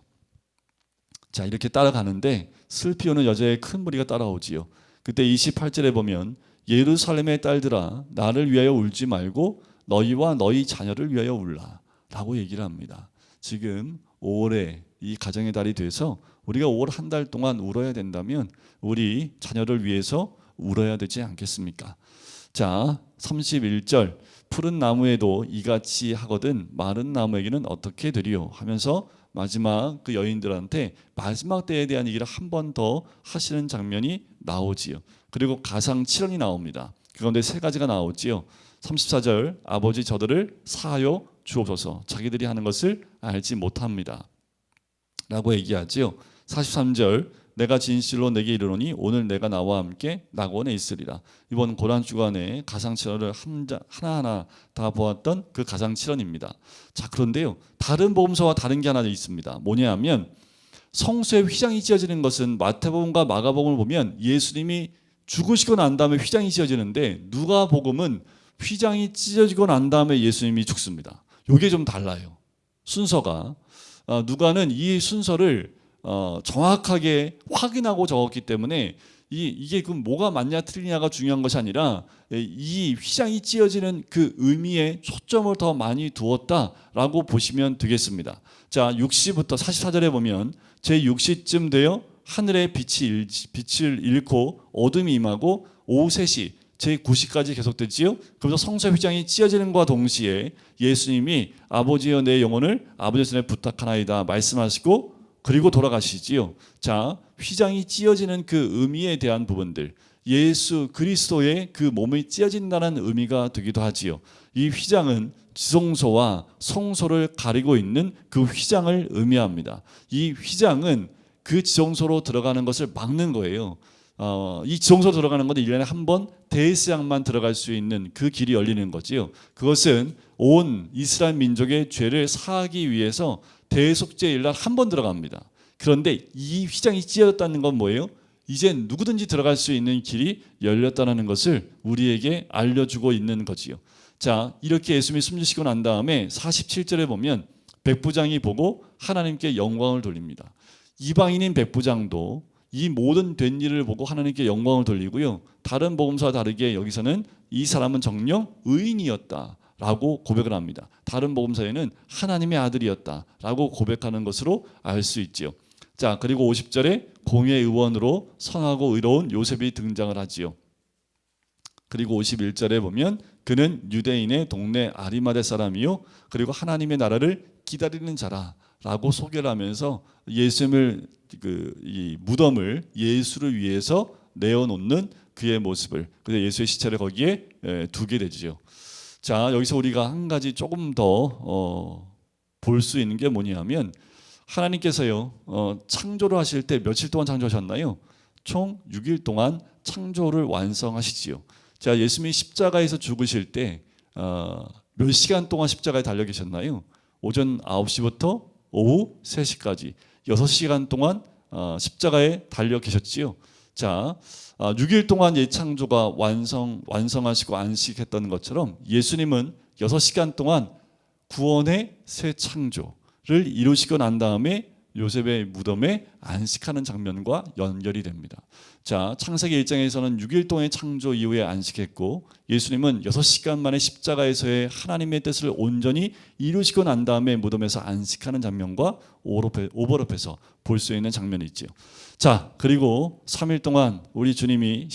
자, 이렇게 따라가는데 슬피 오는 여자의 큰 무리가 따라오지요. 그때 28절에 보면 예루살렘의 딸들아 나를 위하여 울지 말고 너희와 너희 자녀를 위하여 울라 라고 얘기를 합니다. 지금 5월에 이 가정의 달이 돼서 우리가 5월 한 달 동안 울어야 된다면 우리 자녀를 위해서 울어야 되지 않겠습니까? 자, 31절 푸른 나무에도 이같이 하거든 마른 나무에게는 어떻게 되리요 하면서 마지막 그 여인들한테 마지막 때에 대한 얘기를 한 번 더 하시는 장면이 나오지요. 그리고 가상 7원이 나옵니다. 그 가운데 3가지가 나오지요. 34절 아버지 저들을 사하여 주옵소서 자기들이 하는 것을 알지 못합니다 라고 얘기하지요. 43절 내가 진실로 내게 이르노니 오늘 내가 나와 함께 낙원에 있으리라. 이번 고난 주간에 가상칠언을 하나하나 다 보았던 그 가상칠언입니다. 자, 그런데요, 다른 복음서와 다른 게 하나 있습니다. 뭐냐면 성소에 휘장이 찢어지는 것은 마태복음과 마가복음을 보면 예수님이 죽으시고 난 다음에 휘장이 찢어지는데, 누가복음은 휘장이 찢어지고 난 다음에 예수님이 죽습니다. 이게 좀 달라요, 순서가. 누가는 이 순서를 정확하게 확인하고 적었기 때문에 이게 그 뭐가 맞냐 틀리냐가 중요한 것이 아니라 이 휘장이 찢어지는 그 의미에 초점을 더 많이 두었다라고 보시면 되겠습니다. 자, 6시부터 44절에 보면 제6시쯤 되어 하늘의 빛을 잃고 어둠이 임하고 오후 3시 제9시까지 계속되지요. 그러면서 성소 휘장이 찢어지는과 동시에 예수님이 아버지여 내 영혼을 아버지 손에 부탁하나이다 말씀하시고 그리고 돌아가시지요. 자, 휘장이 찢어지는 그 의미에 대한 부분들, 예수 그리스도의 그 몸이 찢어진다는 의미가 되기도 하지요. 이 휘장은 지성소와 성소를 가리고 있는 그 휘장을 의미합니다. 이 휘장은 그 지성소로 들어가는 것을 막는 거예요. 이 지성소로 들어가는 건데 1년에 한 번 대제사장만 들어갈 수 있는 그 길이 열리는 거지요. 그것은 온 이스라엘 민족의 죄를 사하기 위해서 대속죄일날 한 번 들어갑니다. 그런데 이 휘장이 찢어졌다는 건 뭐예요? 이제 누구든지 들어갈 수 있는 길이 열렸다는 것을 우리에게 알려주고 있는 거지요. 자, 이렇게 예수님이 숨지시고 난 다음에 47절에 보면 백부장이 보고 하나님께 영광을 돌립니다. 이방인인 백부장도 이 모든 된 일을 보고 하나님께 영광을 돌리고요. 다른 복음서와 다르게 여기서는 이 사람은 정녕 의인이었다라고 고백을 합니다. 다른 복음서에는 하나님의 아들이었다라고 고백하는 것으로 알 수 있지요. 자, 그리고 50절에 공의 의원으로 선하고 의로운 요셉이 등장을 하지요. 그리고 51절에 보면 그는 유대인의 동네 아리마대 사람이요 그리고 하나님의 나라를 기다리는 자라라고 소개를 하면서 예수님을 이 무덤을 예수를 위해서 내어놓는 그의 모습을, 그래서 예수의 시체를 거기에 두게 되지요. 자, 여기서 우리가 한 가지 조금 더 볼 수 있는 게 뭐냐면 하나님께서요 창조를 하실 때 며칠 동안 창조하셨나요? 총 6일 동안 창조를 완성하시지요. 자, 예수님이 십자가에서 죽으실 때 몇 시간 동안 십자가에 달려 계셨나요? 오전 9시부터 오후 3시까지 6시간 동안 십자가에 달려 계셨지요. 자, 6일 동안 예창조가 완성하시고 안식했던 것처럼 예수님은 6시간 동안 구원의 새 창조를 이루시고 난 다음에 요셉의 무덤에 안식하는 장면과 연결이 됩니다. 자, 창세기 1장에서는 6일 동안의 창조 이후에 안식했고 예수님은 6시간 만에 십자가에서의 하나님의 뜻을 온전히 이루시고 난 다음에 무덤에서 안식하는 장면과 오버랩해서 볼 수 있는 장면이 있죠. 자, 그리고 3일 동안 우리 주님이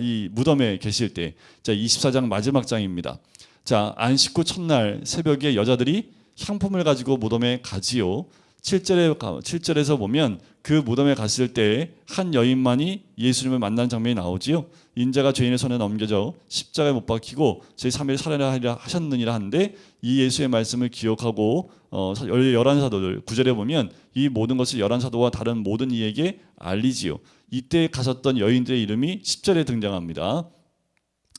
이 무덤에 계실 때, 자, 24장 마지막 장입니다. 자, 안식 후 첫날 새벽에 여자들이 향품을 가지고 무덤에 가지요. 7절에서 보면 그 무덤에 갔을 때 한 여인만이 예수님을 만난 장면이 나오지요. 인자가 죄인의 손에 넘겨져 십자가에 못 박히고 제3일 살아나리라 하셨느니라 하는데 이 예수의 말씀을 기억하고 11사도들 9절에 보면 이 모든 것을 11사도와 다른 모든 이에게 알리지요. 이때 가셨던 여인들의 이름이 10절에 등장합니다.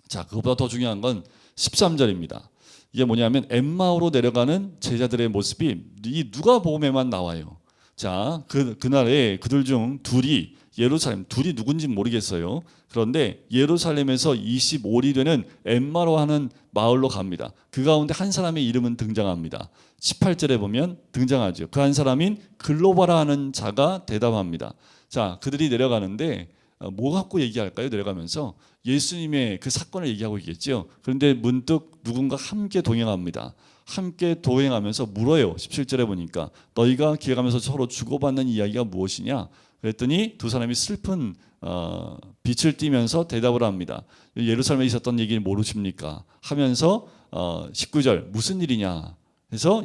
자, 그것보다 더 중요한 건 13절입니다. 이게 뭐냐면 엠마오로 내려가는 제자들의 모습이 이 누가복음에만 나와요. 자, 그날에 그들 중 둘이 예루살렘, 둘이 누군지 모르겠어요. 그런데 예루살렘에서 25리 되는 엠마로 하는 마을로 갑니다. 그 가운데 한 사람의 이름은 등장합니다. 18절에 보면 등장하죠. 그 한 사람인 글로바라 하는 자가 대답합니다. 자, 그들이 내려가는데 뭐 갖고 얘기할까요? 내려가면서 예수님의 그 사건을 얘기하고 있겠죠. 그런데 문득 누군가 함께 동행합니다. 함께 동행하면서 물어요. 17절에 보니까 너희가 길 가면서 서로 주고받는 이야기가 무엇이냐? 그랬더니 두 사람이 슬픈 빛을 띠면서 대답을 합니다. 예루살렘에 있었던 얘기를 모르십니까? 하면서 19절 무슨 일이냐? 그래서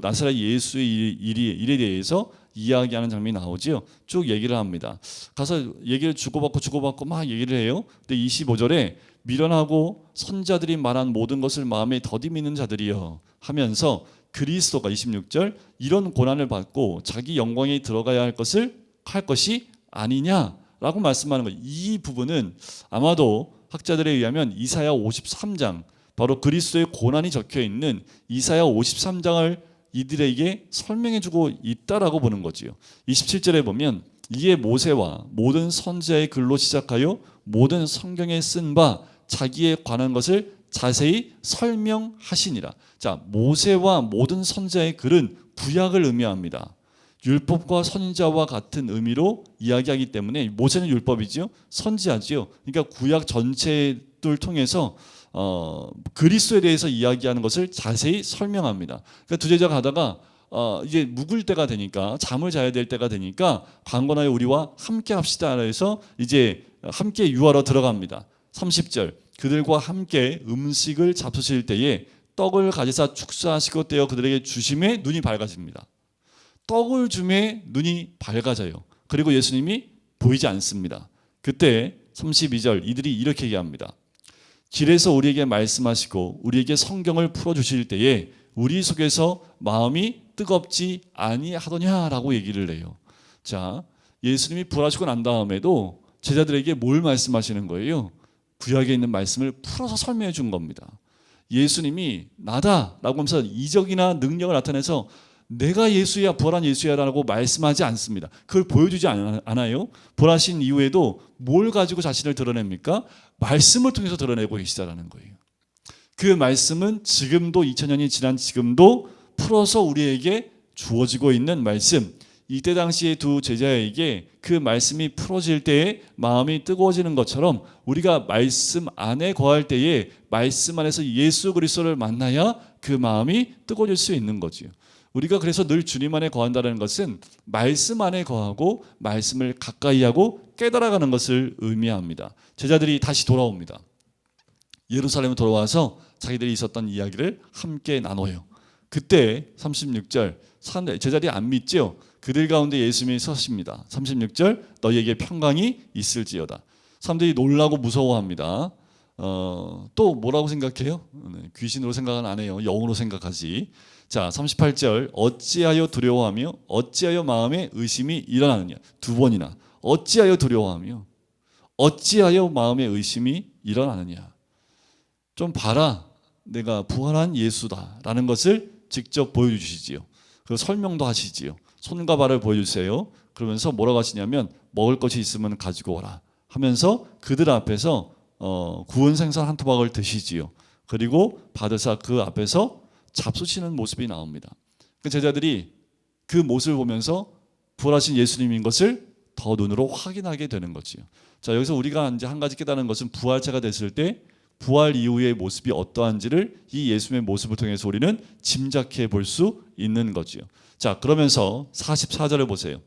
나사렛 예수의 일에 대해서 이야기하는 장면이 나오지요. 쭉 얘기를 합니다. 가서 얘기를 주고받고 막 얘기를 해요. 근데 25절에 미련하고 선자들이 말한 모든 것을 마음에 더디 믿는 자들이여 하면서 그리스도가 26절 이런 고난을 받고 자기 영광에 들어가야 할 것이 아니냐라고 말씀하는 거예요. 이 부분은 아마도 학자들에 의하면 이사야 53장, 바로 그리스도의 고난이 적혀 있는 이사야 53장을 이들에게 설명해주고 있다라고 보는 거지요. 27절에 보면 이에 모세와 모든 선지자의 글로 시작하여 모든 성경에 쓴 바 자기에 관한 것을 자세히 설명하시니라. 자, 모세와 모든 선지자의 글은 구약을 의미합니다. 율법과 선지자와 같은 의미로 이야기하기 때문에 모세는 율법이지요, 선지자지요. 그러니까 구약 전체를 통해서 그리스도에 대해서 이야기하는 것을 자세히 설명합니다. 그러니까 두 제자가 가다가 이제 묵을 때가 되니까, 잠을 자야 될 때가 되니까 강건하여 우리와 함께 합시다 해서 이제 함께 유하러 들어갑니다. 30절 그들과 함께 음식을 잡수실 때에 떡을 가지사 축사하시고 떼어 그들에게 주심에 눈이 밝아집니다. 떡을 줌에 눈이 밝아져요. 그리고 예수님이 보이지 않습니다. 그때 32절 이들이 이렇게 얘기합니다. 길에서 우리에게 말씀하시고 우리에게 성경을 풀어주실 때에 우리 속에서 마음이 뜨겁지 아니하더냐라고 얘기를 해요. 자, 예수님이 부활하시고 난 다음에도 제자들에게 뭘 말씀하시는 거예요? 구약에 있는 말씀을 풀어서 설명해 준 겁니다. 예수님이 나다라고 하면서 이적이나 능력을 나타내서 내가 예수야, 부활한 예수야라고 말씀하지 않습니다. 그걸 보여주지 않아요. 부활하신 이후에도 뭘 가지고 자신을 드러냅니까? 말씀을 통해서 드러내고 계시다라는 거예요. 그 말씀은 지금도 2000년이 지난 지금도 풀어서 우리에게 주어지고 있는 말씀. 이때 당시에 두 제자에게 그 말씀이 풀어질 때에 마음이 뜨거워지는 것처럼 우리가 말씀 안에 거할 때에 말씀 안에서 예수 그리스도를 만나야 그 마음이 뜨거워질 수 있는 거지요. 우리가 그래서 늘 주님 안에 거한다는 것은 말씀 안에 거하고 말씀을 가까이 하고 깨달아가는 것을 의미합니다. 제자들이 다시 돌아옵니다. 예루살렘에 돌아와서 자기들이 있었던 이야기를 함께 나눠요. 그때 36절 제자들이 안 믿죠. 그들 가운데 예수님이 서십니다. 36절 너희에게 평강이 있을지어다. 사람들이 놀라고 무서워합니다. 또 뭐라고 생각해요? 귀신으로 생각은 안 해요. 영으로 생각하지. 자, 38절 어찌하여 두려워하며 어찌하여 마음에 의심이 일어나느냐. 두 번이나 어찌하여 두려워하며 어찌하여 마음에 의심이 일어나느냐. 좀 봐라, 내가 부활한 예수다라는 것을 직접 보여주시지요. 그리고 설명도 하시지요. 손과 발을 보여주세요. 그러면서 뭐라고 하시냐면 먹을 것이 있으면 가지고 오라 하면서 그들 앞에서 구운 생선 한 토막을 드시지요. 그리고 받으사 그 앞에서 잡수시는 모습이 나옵니다. 그 제자들이 그 모습을 보면서 부활하신 예수님인 것을 더 눈으로 확인하게 되는 거지요. 자, 여기서 우리가 이제 한 가지 깨달은 것은 부활체가 됐을 때 부활 이후의 모습이 어떠한지를 이 예수님의 모습을 통해서 우리는 짐작해 볼 수 있는 거지요. 자, 그러면서 44절을 보세요.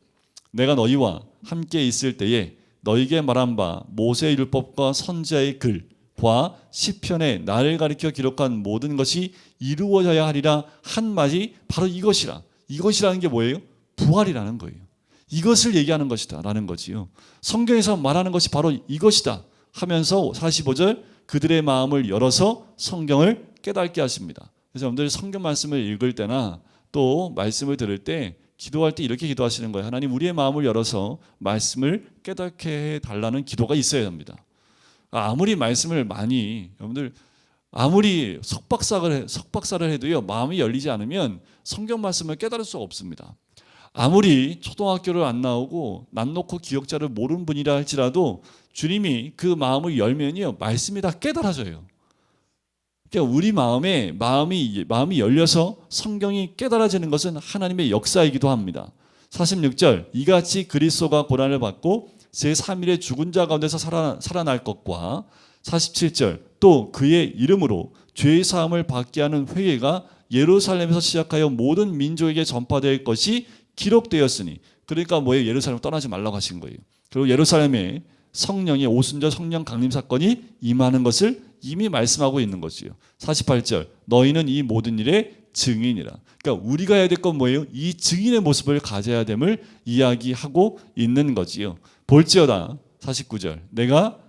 내가 너희와 함께 있을 때에 너희에게 말한 바 모세의 율법과 선지자의 글과 시편에 나를 가리켜 기록한 모든 것이 이루어져야 하리라 한 말이 바로 이것이라. 이것이라는 게 뭐예요? 부활이라는 거예요. 이것을 얘기하는 것이다 라는 거지요. 성경에서 말하는 것이 바로 이것이다 하면서 45절 그들의 마음을 열어서 성경을 깨닫게 하십니다. 그래서 여러분들 성경 말씀을 읽을 때나 또 말씀을 들을 때 기도할 때 이렇게 기도하시는 거예요. 하나님, 우리의 마음을 열어서 말씀을 깨닫게 해달라는 기도가 있어야 합니다. 아무리 말씀을 많이, 여러분들 아무리 석박사를 해도요, 마음이 열리지 않으면 성경 말씀을 깨달을 수가 없습니다. 아무리 초등학교를 안 나오고 난 놓고 기억자를 모르는 분이라 할지라도 주님이 그 마음을 열면요, 말씀이 다 깨달아져요. 그러니까 우리 마음이 열려서 성경이 깨달아지는 것은 하나님의 역사이기도 합니다. 46절 이같이 그리스도가 고난을 받고 제3일에 죽은 자 가운데서 살아날 것과 47절 또 그의 이름으로 죄의 사함을 받게 하는 회개가 예루살렘에서 시작하여 모든 민족에게 전파될 것이 기록되었으니, 그러니까 뭐예요? 예루살렘을 떠나지 말라고 하신 거예요. 그리고 예루살렘에 성령의 오순절 성령 강림 사건이 임하는 것을 이미 말씀하고 있는 거지요. 48절 너희는 이 모든 일의 증인이라. 그러니까 우리가 해야 될 건 뭐예요? 이 증인의 모습을 가져야 됨을 이야기하고 있는 거지요. 볼지어다 49절 내가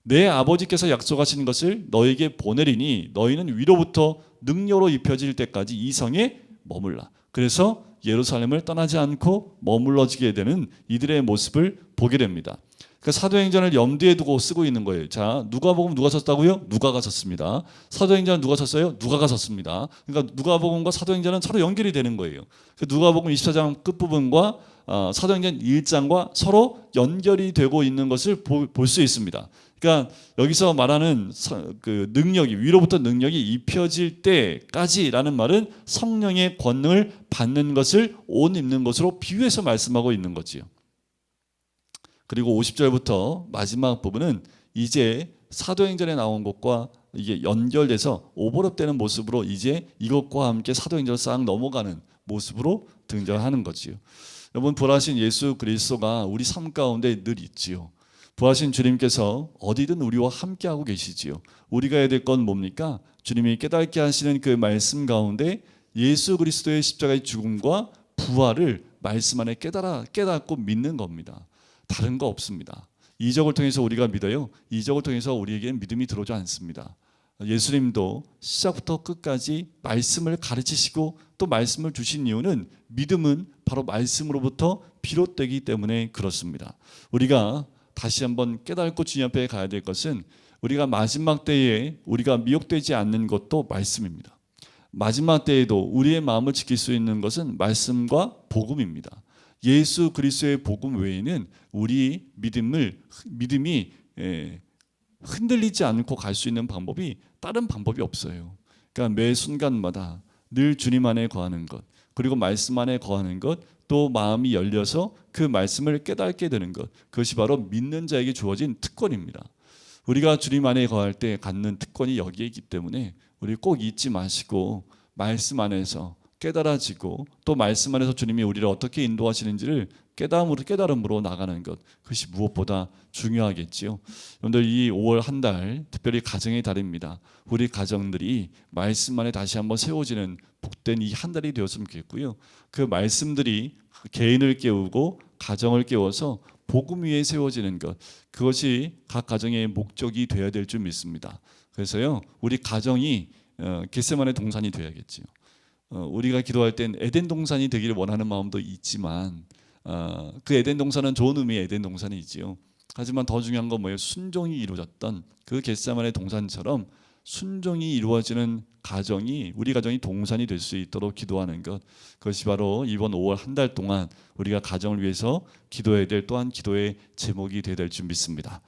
내 아버지께서 약속하신 것을 너에게 보내리니 너희는 위로부터 능력으로 입혀질 때까지 이 성에 머물라. 그래서 예루살렘을 떠나지 않고 머물러지게 되는 이들의 모습을 보게 됩니다. 그 사도행전을 염두에 두고 쓰고 있는 거예요. 자, 누가복음 누가 썼다고요? 누가가 썼습니다. 사도행전은 누가 썼어요? 누가가 썼습니다. 그러니까 누가복음과 사도행전은 서로 연결이 되는 거예요. 그 누가복음 24장 끝부분과 사도행전 1장과 서로 연결이 되고 있는 것을 볼 수 있습니다. 그러니까 여기서 말하는 그 능력이, 위로부터 능력이 입혀질 때까지라는 말은 성령의 권능을 받는 것을 옷 입는 것으로 비유해서 말씀하고 있는 거지요. 그리고 50절부터 마지막 부분은 이제 사도행전에 나온 것과 이게 연결돼서 오버랩되는 모습으로 이제 이것과 함께 사도행전을 싹 넘어가는 모습으로 등장하는 거지요. 여러분, 부활하신 예수 그리스도가 우리 삶 가운데 늘 있지요. 부활하신 주님께서 어디든 우리와 함께하고 계시지요. 우리가 해야 될 건 뭡니까? 주님이 깨닫게 하시는 그 말씀 가운데 예수 그리스도의 십자가의 죽음과 부활을 말씀 안에 깨닫고 믿는 겁니다. 다른 거 없습니다. 이적을 통해서 우리가 믿어요. 이적을 통해서 우리에게는 믿음이 들어오지 않습니다. 예수님도 시작부터 끝까지 말씀을 가르치시고 또 말씀을 주신 이유는 믿음은 바로 말씀으로부터 비롯되기 때문에 그렇습니다. 우리가 다시 한번 깨닫고 주님 앞에 가야 될 것은 우리가 마지막 때에 우리가 미혹되지 않는 것도 말씀입니다. 마지막 때에도 우리의 마음을 지킬 수 있는 것은 말씀과 복음입니다. 예수 그리스도의 복음 외에는 우리 믿음이 흔들리지 않고 갈 수 있는 방법이 다른 방법이 없어요. 그러니까 매 순간마다 늘 주님 안에 거하는 것, 그리고 말씀 안에 거하는 것, 또 마음이 열려서 그 말씀을 깨닫게 되는 것, 그것이 바로 믿는 자에게 주어진 특권입니다. 우리가 주님 안에 거할 때 갖는 특권이 여기에 있기 때문에 우리 꼭 잊지 마시고 말씀 안에서 깨달아지고 또 말씀 안에서 주님이 우리를 어떻게 인도하시는지를 깨달음으로 나가는 것, 그것이 무엇보다 중요하겠지요. 여러분들, 이 5월 한 달 특별히 가정의 달입니다. 우리 가정들이 말씀 안에 다시 한번 세워지는 복된 이 한 달이 되었으면 좋겠고요. 그 말씀들이 개인을 깨우고 가정을 깨워서 복음 위에 세워지는 것, 그것이 각 가정의 목적이 되어야 될 줄 믿습니다. 그래서요, 우리 가정이 겟세마네 동산이 되어야겠지요. 우리가 기도할 땐 에덴 동산이 되기를 원하는 마음도 있지만 그 에덴 동산은 좋은 의미의 에덴 동산이지요. 하지만 더 중요한 건 뭐예요? 순종이 이루어졌던 그 겟세마네 동산처럼 순종이 이루어지는 가정이, 우리 가정이 동산이 될 수 있도록 기도하는 것, 그것이 바로 이번 5월 한 달 동안 우리가 가정을 위해서 기도해야 될 또한 기도의 제목이 되어야 될 줄 믿습니다.